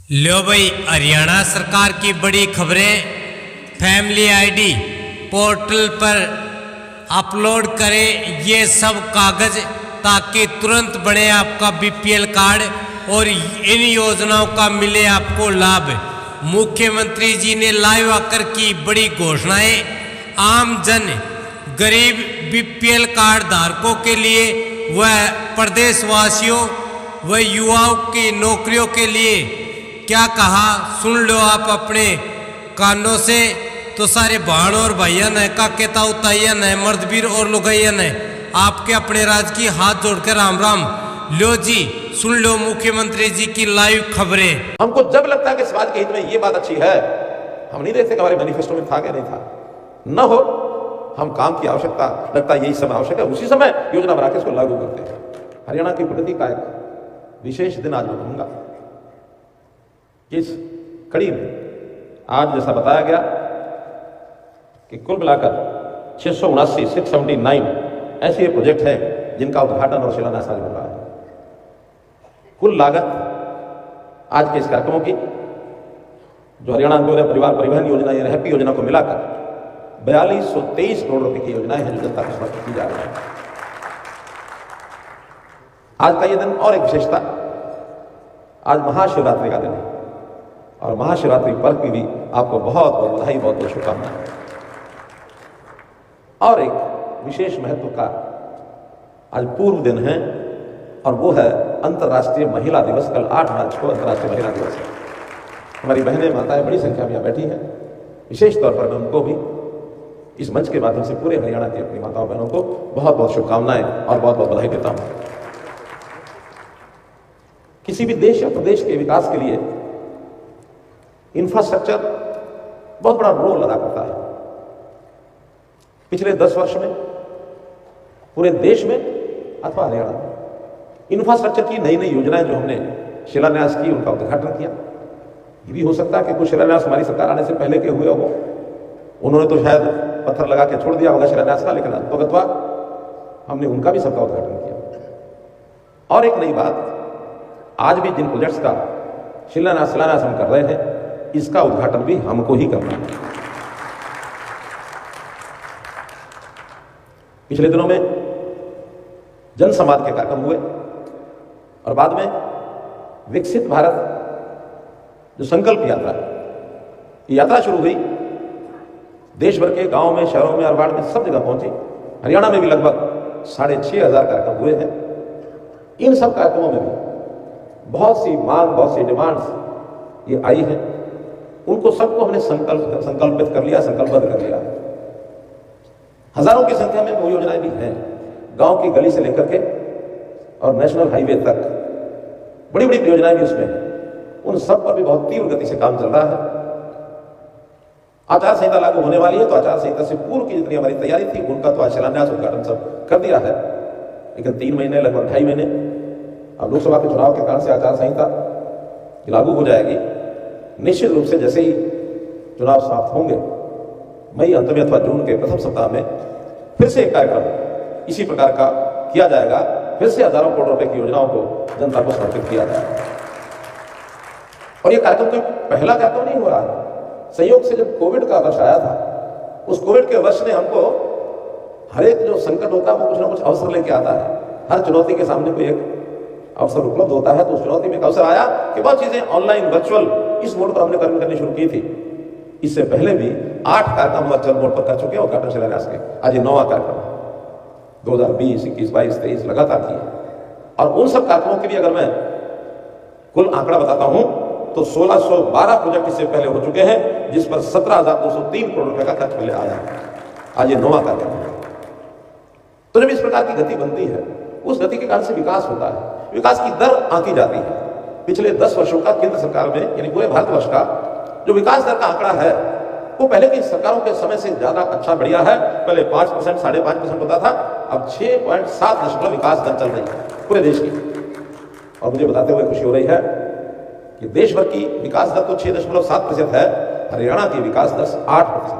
लो भाई, हरियाणा सरकार की बड़ी खबरें फैमिली आईडी पोर्टल पर अपलोड करें ये सब कागज, ताकि तुरंत बने आपका बीपीएल कार्ड और इन योजनाओं का मिले आपको लाभ। मुख्यमंत्री जी ने लाइव आकर की बड़ी घोषणाएं। आम जन, गरीब बीपीएल कार्ड धारकों के लिए व प्रदेशवासियों व युवाओं की नौकरियों के लिए क्या कहा, सुन लो आप अपने कानों से। तो सारे भाण और भैया ने का केता उताइया ने मर्दवीर और लुगाइया ने आपके अपने राज की हाथ जोड़कर राम राम। लो जी, सुन लो मुख्यमंत्री जी की लाइव खबरें। हमको जब लगता है कि समाज के हित में ये बात अच्छी है, हम नहीं देखते कि हमारे मैनिफेस्टो में था क्या नहीं था। न हो, हम काम की आवश्यकता लगता है यही समय आवश्यक है, उसी समय योजना बना के इसको लागू करते हैं। हरियाणा की प्रगति का एक विशेष दिन आज मैं कहूंगा। इस कड़ी में आज जैसा बताया गया कि कुल मिलाकर 679 ऐसे प्रोजेक्ट हैं जिनका उद्घाटन और शिलान्यास आज हो रहा है। कुल लागत आज के इस कार्यक्रमों की, जो हरियाणा अंत्योदय परिवार परिवहन योजना या हैप्पी योजना को मिलाकर 4223 करोड़ रुपए की योजनाएं हैं जो जनता को समर्पित की जा रही है। आज का यह दिन और एक विशेषता, आज महाशिवरात्रि का दिन है और महाशिवरात्रि पर्व की भी आपको बहुत बहुत बधाई, बहुत बहुत शुभकामनाएं। और एक विशेष महत्व का आज पूर्व दिन है और वो है अंतर्राष्ट्रीय महिला दिवस। कल 8 मार्च को अंतर्राष्ट्रीय महिला दिवस है। हमारी बहनें माताएं बड़ी संख्या में यहाँ बैठी हैं। विशेष तौर पर मैं उनको भी इस मंच के माध्यम से पूरे हरियाणा की अपनी माताओं बहनों को बहुत बहुत शुभकामनाएं और बहुत बहुत बधाई देता हूं। किसी भी देश या प्रदेश के विकास के लिए इंफ्रास्ट्रक्चर बहुत बड़ा रोल अदा करता है। पिछले 10 वर्ष में पूरे देश में अथवा हरियाणा में इंफ्रास्ट्रक्चर की नई नई योजनाएं जो हमने शिलान्यास की, उनका उद्घाटन किया। ये भी हो सकता है कि कुछ शिलान्यास हमारी सरकार आने से पहले के हुए हो, उन्होंने तो शायद पत्थर लगा के छोड़ दिया होगा शिलान्यास का, लेकिन अथवा हमने उनका भी सबका उद्घाटन किया। और एक नई बात, आज भी जिन प्रोजेक्ट्स का शिलान्यास हम कर रहे हैं, इसका उद्घाटन भी हमको ही करना है। पिछले दिनों में जन संवाद के कार्यक्रम हुए और बाद में विकसित भारत जो संकल्प यात्रा, ये यात्रा शुरू हुई। देश भर के गांवों में, शहरों में, अरबाड़ में, सब जगह पहुंची। हरियाणा में भी लगभग 6500 कार्यक्रम हुए हैं। इन सब कार्यक्रमों में भी बहुत सी मांग, बहुत सी डिमांड्स ये आई है। उनको सबको हमने संकल्पित कर लिया, संकल्पबद्ध कर लिया। हजारों की संख्या में वो योजनाएं भी हैं, गांव की गली से लेकर के और नेशनल हाईवे तक बड़ी बड़ी योजनाएं भी उसमें हैं। उन सब पर भी बहुत तीव्र गति से काम चल रहा है। आचार संहिता लागू होने वाली है, तो आचार संहिता से पूर्व की जितनी हमारी तैयारी थी उनका तो शिलान्यास, उद्घाटन सब कर दिया है। लेकिन 3 महीने, लगभग 2.5 महीने अब लोकसभा के चुनाव के कारण से आचार संहिता लागू हो जाएगी। निश्चित रूप से जैसे ही चुनाव समाप्त होंगे, मई अंत में अथवा जून के प्रथम सप्ताह में फिर से एक कार्यक्रम इसी प्रकार का किया जाएगा। फिर से हजारों करोड़ रुपए की योजनाओं को जनता को समर्पित किया जाएगा। और ये कार्यक्रम कोई पहला कार्यक्रम नहीं हो रहा है। संयोग से जब कोविड का वर्ष आया था, उस कोविड के वर्ष ने हमको हर एक जो संकट होता है वो कुछ ना कुछ अवसर लेके आता है। हर चुनौती के सामने कोई एक अवसर उपलब्ध होता है। तो उस चुनौती में एक अवसर आया कि बहुत चीजें ऑनलाइन, वर्चुअल, इस मोड पर हमने कर्म करनी शुरू की थी। इससे पहले भी 8 कार्यक्रम वर्चुअल मोड पर कर चुके हैं उद्घाटन शिलान्यास के। आज ये 9वां कार्यक्रम 2020, 21, 22, 23 लगातार किए। और उन सब कार्यक्रमों के भी अगर मैं कुल आंकड़ा बताता हूं तो 1612 प्रोजेक्ट इससे पहले हो चुके हैं, जिस पर 17,203 करोड़ रुपए का खर्च पहले आया है। आज ये 9वां कार्यक्रम है। तो जब इस प्रकार की गति बनती है, उस गति के कारण से विकास होता है, विकास की दर आंकी जाती है। पिछले 10 वर्षों का केंद्र सरकार में, यानी पूरे भारतवर्ष का जो विकास दर का आंकड़ा है, वो पहले की सरकारों के समय से ज्यादा अच्छा, बढ़िया है। पहले 5%, 5.5% होता था, अब 6.7 विकास दर चल रही है पूरे देश की। और मुझे बताते हुए खुशी हो रही है कि देश भर की विकास दर तो 6.7% है, हरियाणा की विकास दर 8% है।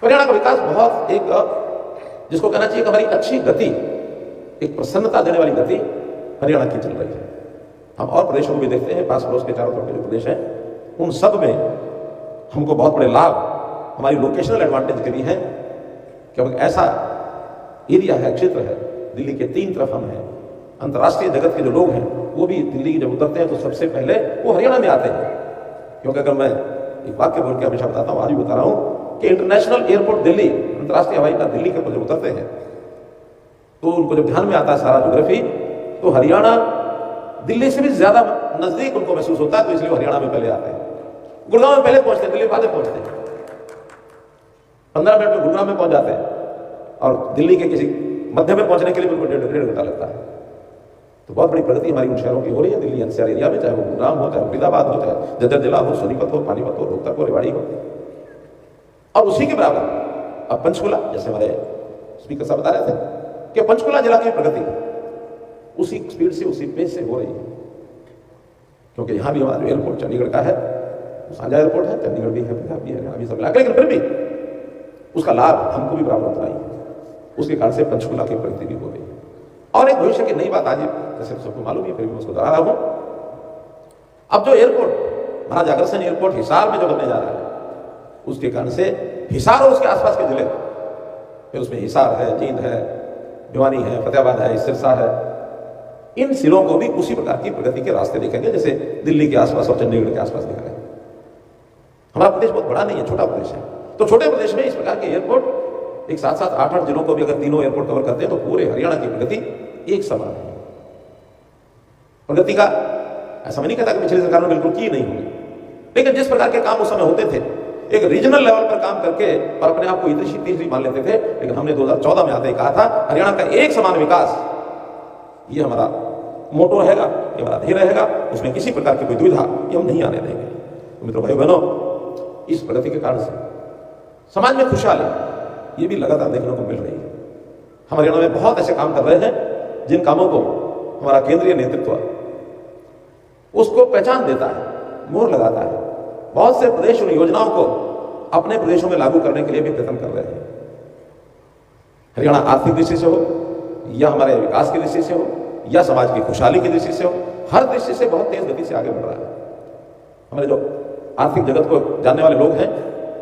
हरियाणा का विकास बहुत एक, जिसको कहना चाहिए हमारी अच्छी गति, एक प्रसन्नता देने वाली गति हरियाणा की चल रही है। हम और प्रदेशों को भी देखते हैं, पास पड़ोस के चारों तरफ के जो प्रदेश हैं, उन सब में हमको बहुत बड़े लाभ हमारी लोकेशनल एडवांटेज के लिए हैं, क्योंकि ऐसा एरिया है, क्षेत्र है, दिल्ली के 3 तरफ हम हैं। अंतर्राष्ट्रीय जगत के जो लोग हैं वो भी दिल्ली जब उतरते हैं तो सबसे पहले वो हरियाणा में आते हैं। क्योंकि अगर मैं एक वाक्य बोल के हमेशा बताता हूँ, आज भी बता रहा हूँ कि इंटरनेशनल एयरपोर्ट दिल्ली, अंतर्राष्ट्रीय हवाई अड्डा दिल्ली के ऊपर जब उतरते हैं तो उनको जब ध्यान में आता है सारा ज्योग्राफी, तो हरियाणा दिल्ली से भी ज्यादा नजदीक उनको महसूस होता है, तो इसलिए हरियाणा में पहले आते हैं। गुड़गांव में पहले पहुंचते हैं, दिल्ली बाद में पहुंचते हैं। 15 मिनट में गुड़गांव में पहुंच जाते हैं और दिल्ली के किसी मध्य में पहुंचने के लिए उनको 1.5 घंटा लगता है। तो बहुत बड़ी प्रगति हमारी उन शहरों की हो रही है दिल्ली एनसीआर एरिया में, चाहे वो गुड़गांव हो, चाहे फरीदाबाद हो, चाहे जज्जर जिला हो, सोनीपत हो, पानीपत हो, रोहतक हो, रेवाड़ी हो। और उसी के बराबर अब पंचकुला, जैसे हमारे स्पीकर साहब बता रहे थे कि पंचकुला जिला की प्रगति उसी स्पीड से, उसी पेस से हो रही है। क्योंकि यहां भी हमारा एयरपोर्ट चंडीगढ़ का है, साझा एयरपोर्ट है, चंडीगढ़ भी है, पंजाब भी है, हरियाणा भी, सब मिला, लेकिन फिर भी उसका लाभ हमको भी बराबर होता है। उसके कारण से पंचकुला की प्रगति भी हो रही है। और एक भविष्य की नई बात आज जैसे सबको मालूम है, फिर भी उसको दोहरा रहा हूं। अब जो एयरपोर्ट महाराज अग्रसेन एयरपोर्ट हिसार में जो बनने जा रहा है, उसके कारण से हिसार और उसके आसपास के जिले, फिर उसमें हिसार है, जींद है, भिवानी है, फतेहाबाद है, सिरसा है, इन जिलों को भी उसी प्रकार की प्रगति के रास्ते दिखेंगे जैसे दिल्ली के आसपास और चंडीगढ़ के आसपास दिख रहे हैं। हमारा प्रदेश बहुत बड़ा नहीं है, छोटा प्रदेश है, तो छोटे प्रदेश में इस प्रकार के एयरपोर्ट एक साथ साथ 8-8 जिलों को भी अगर तीनों एयरपोर्ट कवर करते हैं तो पूरे हरियाणा की प्रगति एक समान है। प्रगति का ऐसा मैं नहीं कहता कि पिछली सरकारों ने बिल्कुल की नहीं होगी, लेकिन जिस प्रकार के काम उस समय होते थे, एक रीजनल लेवल पर काम करके और अपने आप को इतनी तीसरी मान लेते थे, लेकिन हमने 2014 में आते ही कहा था हरियाणा का एक समान विकास, ये हमारा मोटो रहेगा, ये हमारा ध्येय रहेगा, उसमें किसी प्रकार की कोई दुविधा ये हम नहीं आने देंगे। तो मित्रों, भाई बहनों, इस प्रगति के कारण से समाज में खुशहाली ये भी लगातार देखने को मिल रही है। हम हरियाणा में बहुत ऐसे काम कर रहे हैं जिन कामों को हमारा केंद्रीय नेतृत्व उसको पहचान देता है, मोहर लगाता है। बहुत से प्रदेश उन योजनाओं को अपने प्रदेशों में लागू करने के लिए भी प्रयत्न कर रहे हैं। हरियाणा आर्थिक दृष्टि से हो या हमारे विकास की दृष्टि से हो या समाज की खुशहाली की दृष्टि से हो, हर दृष्टि से बहुत तेज गति से आगे बढ़ रहा है। हमारे जो आर्थिक जगत को जानने वाले लोग हैं,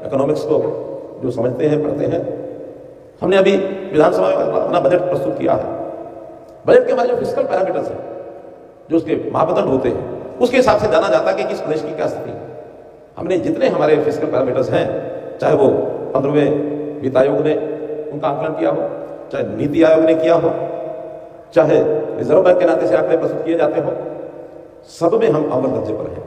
इकोनॉमिक्स को जो समझते हैं, पढ़ते हैं, हमने अभी विधानसभा में अपना बजट प्रस्तुत किया है। बजट के हमारे जो फिस्कल पैरामीटर्स हैं, जो उसके मापदंड होते हैं, उसके हिसाब से जाना जाता है कि किस प्रदेश की क्या स्थिति है। हमने जितने हमारे फिस्कल पैरामीटर्स हैं, चाहे वो 15वें वित्त आयोग ने उनका आकलन किया हो, चाहे नीति आयोग ने किया हो, चाहे रिजर्व बैंक के नाते से आंकड़े प्रस्तुत किए जाते हो, सब में हम अव्वल दर्जे पर हैं।